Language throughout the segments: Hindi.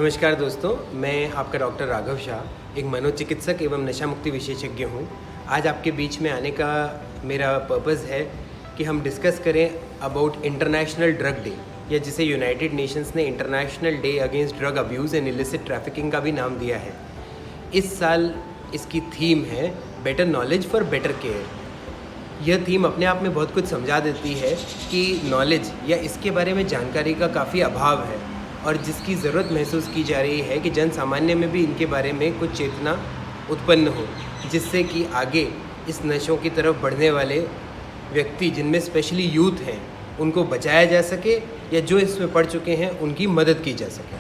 नमस्कार दोस्तों, मैं आपका डॉक्टर राघव शाह, एक मनोचिकित्सक एवं नशा मुक्ति विशेषज्ञ हूँ। आज आपके बीच में आने का मेरा पर्पज़ है कि हम डिस्कस करें अबाउट इंटरनेशनल ड्रग डे, या जिसे यूनाइटेड नेशंस ने international day against drug abuse and illicit trafficking का भी नाम दिया है। इस साल इसकी थीम है better knowledge for better care. यह थीम अपने आप में बहुत कुछ समझा देती है कि नॉलेज या इसके बारे में जानकारी का काफ़ी अभाव है और जिसकी ज़रूरत महसूस की जा रही है कि जन सामान्य में भी इनके बारे में कुछ चेतना उत्पन्न हो, जिससे कि आगे इस नशों की तरफ बढ़ने वाले व्यक्ति, जिनमें स्पेशली यूथ हैं, उनको बचाया जा सके या जो इसमें पड़ चुके हैं उनकी मदद की जा सके।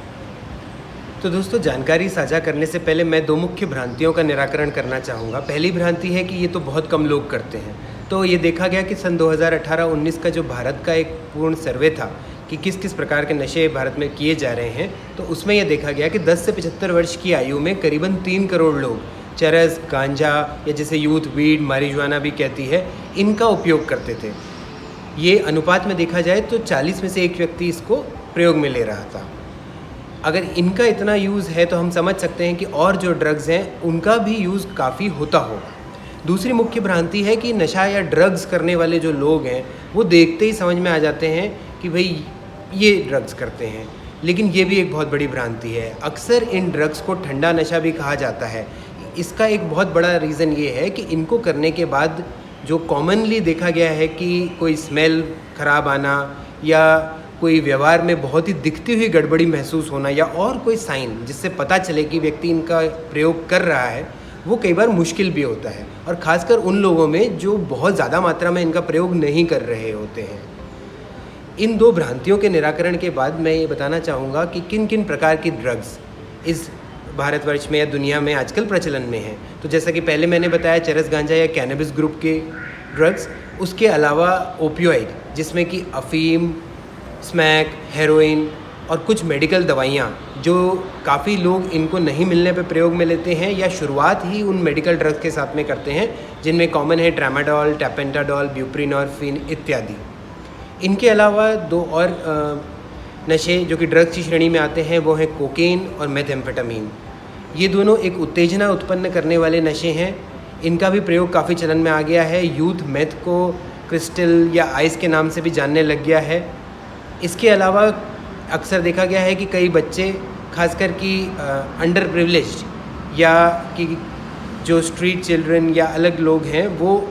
तो दोस्तों, जानकारी साझा करने से पहले मैं दो मुख्य भ्रांतियों का निराकरण करना चाहूँगा। पहली भ्रांति है कि ये तो बहुत कम लोग करते हैं। तो ये देखा गया कि सन 2018-19 का जो भारत का एक पूर्ण सर्वे था कि किस किस प्रकार के नशे भारत में किए जा रहे हैं, तो उसमें यह देखा गया कि 10 से 75 वर्ष की आयु में करीबन 3 करोड़ लोग चरस, गांजा या जिसे यूथ वीड, मारिजुआना भी कहती है, इनका उपयोग करते थे। ये अनुपात में देखा जाए तो 40 में से एक व्यक्ति इसको प्रयोग में ले रहा था। अगर इनका इतना यूज़ है तो हम समझ सकते हैं कि और जो ड्रग्स हैं उनका भी यूज़ काफ़ी होता होगा। दूसरी मुख्य भ्रांति है कि नशा या ड्रग्स करने वाले जो लोग हैं वो देखते ही समझ में आ जाते हैं कि भाई ये ड्रग्स करते हैं, लेकिन ये भी एक बहुत बड़ी भ्रांति है। अक्सर इन ड्रग्स को ठंडा नशा भी कहा जाता है। इसका एक बहुत बड़ा रीज़न ये है कि इनको करने के बाद जो कॉमनली देखा गया है कि कोई स्मेल खराब आना या कोई व्यवहार में बहुत ही दिखती हुई गड़बड़ी महसूस होना या और कोई साइन जिससे पता चले कि व्यक्ति इनका प्रयोग कर रहा है, वो कई बार मुश्किल भी होता है, और ख़ासकर उन लोगों में जो बहुत ज़्यादा मात्रा में इनका प्रयोग नहीं कर रहे होते हैं। इन दो भ्रांतियों के निराकरण के बाद मैं ये बताना चाहूँगा कि किन किन प्रकार की ड्रग्स इस भारतवर्ष में या दुनिया में आजकल प्रचलन में हैं। तो जैसा कि पहले मैंने बताया, चरस, गांजा या कैनबिस ग्रुप के ड्रग्स, उसके अलावा ओपियोइड जिसमें कि अफीम, स्मैक, हेरोइन और कुछ मेडिकल दवाइयाँ जो काफ़ी लोग इनको नहीं मिलने पे प्रयोग में लेते हैं या शुरुआत ही उन मेडिकल ड्रग्स के साथ में करते हैं, जिनमें कॉमन है ट्रामाडोल, टैपेंटाडोल, ब्यूप्रीनॉर्फिन इत्यादि। इनके अलावा दो और नशे जो कि ड्रग्स की श्रेणी में आते हैं वो हैं कोकेन और मेथेम्फेटामीन। ये दोनों एक उत्तेजना उत्पन्न करने वाले नशे हैं। इनका भी प्रयोग काफ़ी चलन में आ गया है। यूथ मेथ को क्रिस्टल या आइस के नाम से भी जानने लग गया है। इसके अलावा अक्सर देखा गया है कि कई बच्चे, खासकर कि अंडर प्रिविलेज्ड या कि जो स्ट्रीट चिल्ड्रन या अलग लोग हैं, वो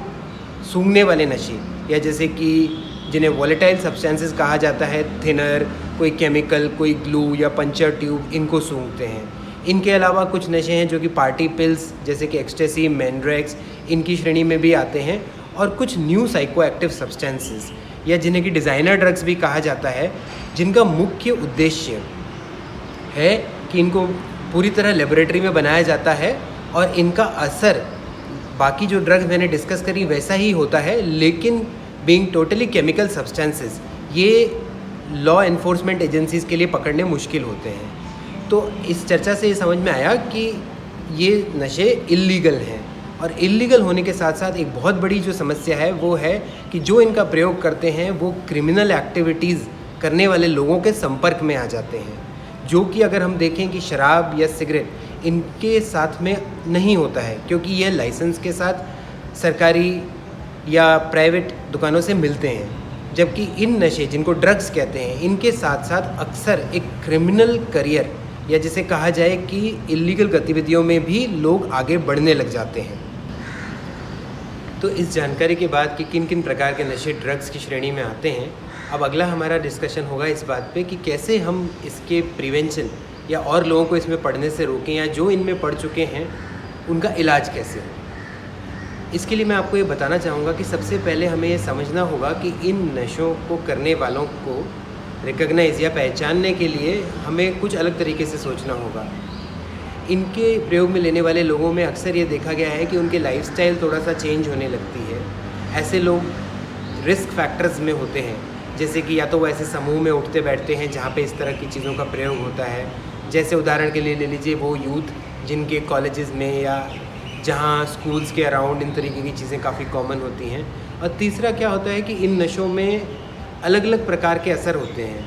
सूंघने वाले नशे या जैसे कि जिन्हें वॉलेटाइल सब्सटेंसेस कहा जाता है, थिनर, कोई केमिकल, कोई ग्लू या पंचर ट्यूब, इनको सूंघते हैं। इनके अलावा कुछ नशे हैं जो कि पार्टी पिल्स जैसे कि एक्सटेसी, मैंड्रेक्स, इनकी श्रेणी में भी आते हैं, और कुछ न्यू साइकोएक्टिव सब्सटेंसेस या जिन्हें कि डिज़ाइनर ड्रग्स भी कहा जाता है, जिनका मुख्य उद्देश्य है कि इनको पूरी तरह लेबोरेटरी में बनाया जाता है और इनका असर बाकी जो ड्रग्स मैंने डिस्कस करी वैसा ही होता है, लेकिन बीइंग टोटली केमिकल सब्सटेंसेस ये लॉ एनफोर्समेंट एजेंसीज़ के लिए पकड़ने मुश्किल होते हैं। तो इस चर्चा से ये समझ में आया कि ये नशे इल्लीगल हैं, और इल्लीगल होने के साथ साथ एक बहुत बड़ी जो समस्या है वो है कि जो इनका प्रयोग करते हैं वो क्रिमिनल एक्टिविटीज़ करने वाले लोगों के संपर्क में आ जाते हैं, जो कि अगर हम देखें कि शराब या सिगरेट इनके साथ में नहीं होता है, क्योंकि ये लाइसेंस के साथ सरकारी या प्राइवेट दुकानों से मिलते हैं, जबकि इन नशे जिनको ड्रग्स कहते हैं, इनके साथ साथ अक्सर एक क्रिमिनल करियर या जिसे कहा जाए कि इल्लीगल गतिविधियों में भी लोग आगे बढ़ने लग जाते हैं। तो इस जानकारी के बाद कि किन किन प्रकार के नशे ड्रग्स की श्रेणी में आते हैं, अब अगला हमारा डिस्कशन होगा इस बात पे कि कैसे हम इसके प्रिवेंशन या और लोगों को इसमें पढ़ने से रोकें, या जो इनमें पढ़ चुके हैं उनका इलाज कैसे हो। इसके लिए मैं आपको ये बताना चाहूँगा कि सबसे पहले हमें ये समझना होगा कि इन नशों को करने वालों को रिकॉग्नाइज़ या पहचानने के लिए हमें कुछ अलग तरीके से सोचना होगा। इनके प्रयोग में लेने वाले लोगों में अक्सर ये देखा गया है कि उनके लाइफस्टाइल थोड़ा सा चेंज होने लगती है। ऐसे लोग रिस्क फैक्टर्स में होते हैं, जैसे कि या तो वो ऐसे समूह में उठते बैठते हैं जहाँ पे इस तरह की चीज़ों का प्रयोग होता है। जैसे उदाहरण के लिए ले लीजिए वो यूथ जिनके कॉलेजेस में या जहाँ स्कूल्स के अराउंड इन तरीके की चीज़ें काफ़ी कॉमन होती हैं। और तीसरा क्या होता है कि इन नशों में अलग अलग प्रकार के असर होते हैं।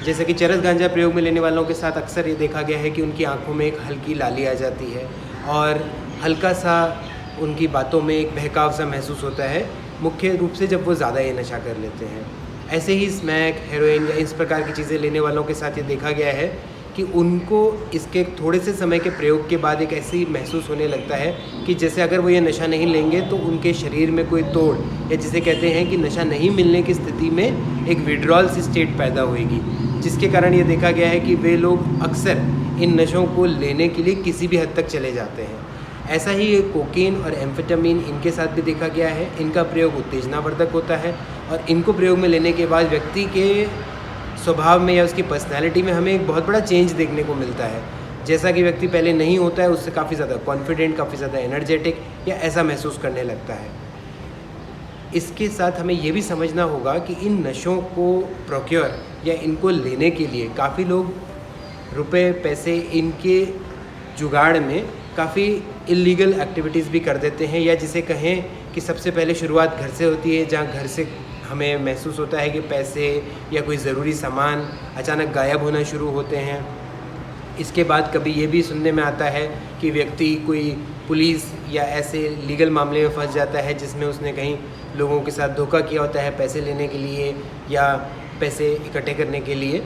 जैसे कि चरस गांजा प्रयोग में लेने वालों के साथ अक्सर ये देखा गया है कि उनकी आंखों में एक हल्की लाली आ जाती है और हल्का सा उनकी बातों में एक बहकाव सा महसूस होता है, मुख्य रूप से जब वो ज़्यादा ये नशा कर लेते हैं। ऐसे ही स्मैक, हेरोइन या इस प्रकार की चीज़ें लेने वालों के साथ ये देखा गया है कि उनको इसके थोड़े से समय के प्रयोग के बाद एक ऐसी महसूस होने लगता है कि जैसे अगर वो ये नशा नहीं लेंगे तो उनके शरीर में कोई तोड़, या जिसे कहते हैं कि नशा नहीं मिलने की स्थिति में एक विड्रॉल सी स्टेट पैदा होएगी, जिसके कारण ये देखा गया है कि वे लोग अक्सर इन नशों को लेने के लिए किसी भी हद तक चले जाते हैं। ऐसा ही कोकीन और एम्फेटामिन इनके साथ भी देखा गया है। इनका प्रयोग उत्तेजनावर्धक होता है और इनको प्रयोग में लेने के बाद व्यक्ति के स्वभाव में या उसकी पर्सनैलिटी में हमें एक बहुत बड़ा चेंज देखने को मिलता है। जैसा कि व्यक्ति पहले नहीं होता है, उससे काफ़ी ज़्यादा कॉन्फिडेंट, काफ़ी ज़्यादा एनर्जेटिक या ऐसा महसूस करने लगता है। इसके साथ हमें ये भी समझना होगा कि इन नशों को प्रोक्योर या इनको लेने के लिए काफ़ी लोग रुपए पैसे इनके जुगाड़ में काफ़ी इलीगल एक्टिविटीज़ भी कर देते हैं, या जिसे कहें कि सबसे पहले शुरुआत घर से होती है, जहाँ घर से हमें महसूस होता है कि पैसे या कोई ज़रूरी सामान अचानक गायब होना शुरू होते हैं। इसके बाद कभी ये भी सुनने में आता है कि व्यक्ति कोई पुलिस या ऐसे लीगल मामले में फंस जाता है जिसमें उसने कहीं लोगों के साथ धोखा किया होता है पैसे लेने के लिए या पैसे इकट्ठे करने के लिए।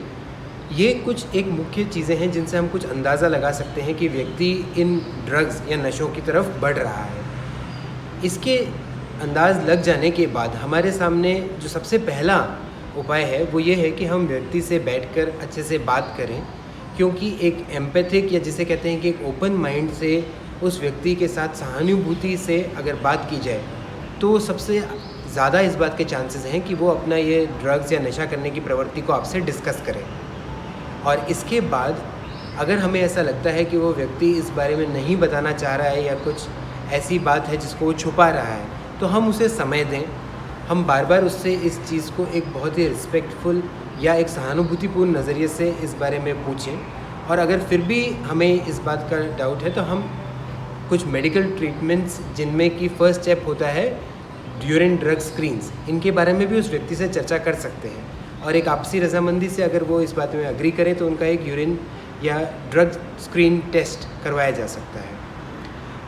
ये कुछ एक मुख्य चीज़ें हैं जिनसे हम कुछ अंदाज़ा लगा सकते हैं कि व्यक्ति इन ड्रग्स या नशों की तरफ बढ़ रहा है। इसके अंदाज़ लग जाने के बाद हमारे सामने जो सबसे पहला उपाय है वो ये है कि हम व्यक्ति से बैठकर अच्छे से बात करें, क्योंकि एक एम्पैथिक या जिसे कहते हैं कि एक ओपन माइंड से उस व्यक्ति के साथ सहानुभूति से अगर बात की जाए तो सबसे ज़्यादा इस बात के चांसेस हैं कि वो अपना ये ड्रग्स या नशा करने की प्रवृत्ति को आपसे डिस्कस करें। और इसके बाद अगर हमें ऐसा लगता है कि वो व्यक्ति इस बारे में नहीं बताना चाह रहा है या कुछ ऐसी बात है जिसको वो छुपा रहा है, तो हम उसे समय दें। हम बार बार उससे इस चीज़ को एक बहुत ही रिस्पेक्टफुल या एक सहानुभूतिपूर्ण नज़रिए से इस बारे में पूछें। और अगर फिर भी हमें इस बात का डाउट है तो हम कुछ मेडिकल ट्रीटमेंट्स जिनमें कि फ़र्स्ट स्टेप होता है ड्यूरिंग ड्रग स्क्रीन्स, इनके बारे में भी उस व्यक्ति से चर्चा कर सकते हैं। और एक आपसी रजामंदी से अगर वो इस बात में अग्री करें तो उनका एक यूरिन या ड्रग स्क्रीन टेस्ट करवाया जा सकता है।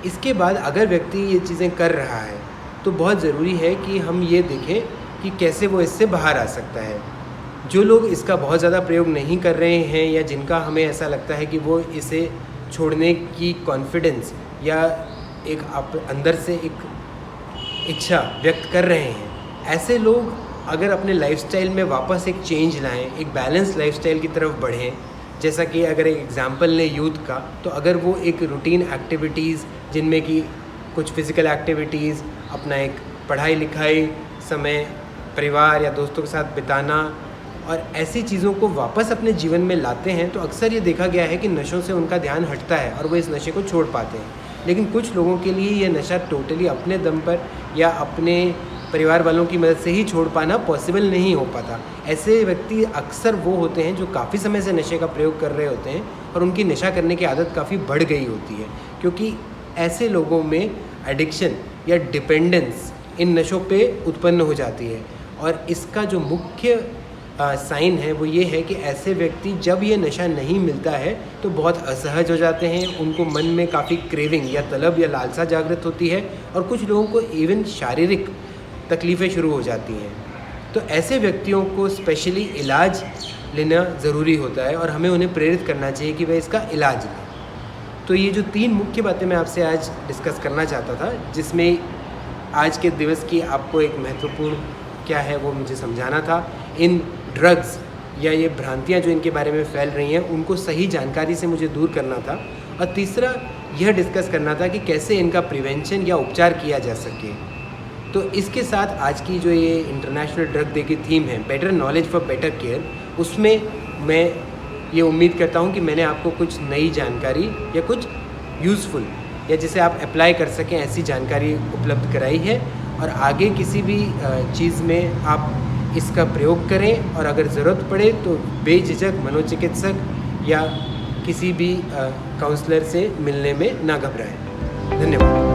इसके बाद अगर व्यक्ति ये चीज़ें कर रहा है तो बहुत ज़रूरी है कि हम ये देखें कि कैसे वो इससे बाहर आ सकता है। जो लोग इसका बहुत ज़्यादा प्रयोग नहीं कर रहे हैं या जिनका हमें ऐसा लगता है कि वो इसे छोड़ने की कॉन्फिडेंस या एक अंदर से एक इच्छा व्यक्त कर रहे हैं, ऐसे लोग अगर अपने लाइफस्टाइल में वापस एक चेंज लाएं, एक बैलेंस लाइफस्टाइल की तरफ बढ़ें। जैसा कि अगर एक एग्जांपल लें यूथ का, तो अगर वो एक रूटीन एक्टिविटीज़ जिनमें कि कुछ फिज़िकल एक्टिविटीज़, अपना एक पढ़ाई लिखाई समय परिवार या दोस्तों के साथ बिताना और ऐसी चीज़ों को वापस अपने जीवन में लाते हैं, तो अक्सर ये देखा गया है कि नशों से उनका ध्यान हटता है और वो इस नशे को छोड़ पाते हैं। लेकिन कुछ लोगों के लिए ये नशा टोटली अपने दम पर या अपने परिवार वालों की मदद से ही छोड़ पाना पॉसिबल नहीं हो पाता। ऐसे व्यक्ति अक्सर वो होते हैं जो काफ़ी समय से नशे का प्रयोग कर रहे होते हैं और उनकी नशा करने की आदत काफ़ी बढ़ गई होती है, क्योंकि ऐसे लोगों में एडिक्शन या डिपेंडेंस इन नशों पे उत्पन्न हो जाती है। और इसका जो मुख्य साइन है वो ये है कि ऐसे व्यक्ति जब ये नशा नहीं मिलता है तो बहुत असहज हो जाते हैं, उनको मन में काफ़ी क्रेविंग या तलब या लालसा जागृत होती है और कुछ लोगों को इवन शारीरिक तकलीफ़ें शुरू हो जाती हैं। तो ऐसे व्यक्तियों को स्पेशली इलाज लेना ज़रूरी होता है और हमें उन्हें प्रेरित करना चाहिए कि वह इसका इलाज लें। तो ये जो 3 मुख्य बातें मैं आपसे आज डिस्कस करना चाहता था, जिसमें आज के दिवस की आपको एक महत्वपूर्ण क्या है वो मुझे समझाना था। इन ड्रग्स या ये भ्रांतियाँ जो इनके बारे में फैल रही हैं उनको सही जानकारी से मुझे दूर करना था। और तीसरा यह डिस्कस करना था कि कैसे इनका प्रिवेंशन या उपचार किया जा सके। तो इसके साथ आज की जो ये इंटरनेशनल ड्रग डे की थीम है better knowledge for better care, उसमें मैं ये उम्मीद करता हूँ कि मैंने आपको कुछ नई जानकारी या कुछ यूज़फुल या जिसे आप अप्लाई कर सकें ऐसी जानकारी उपलब्ध कराई है। और आगे किसी भी चीज़ में आप इसका प्रयोग करें और अगर ज़रूरत पड़े तो बेझिझक मनोचिकित्सक या किसी भी काउंसलर से मिलने में ना घबराएं। धन्यवाद।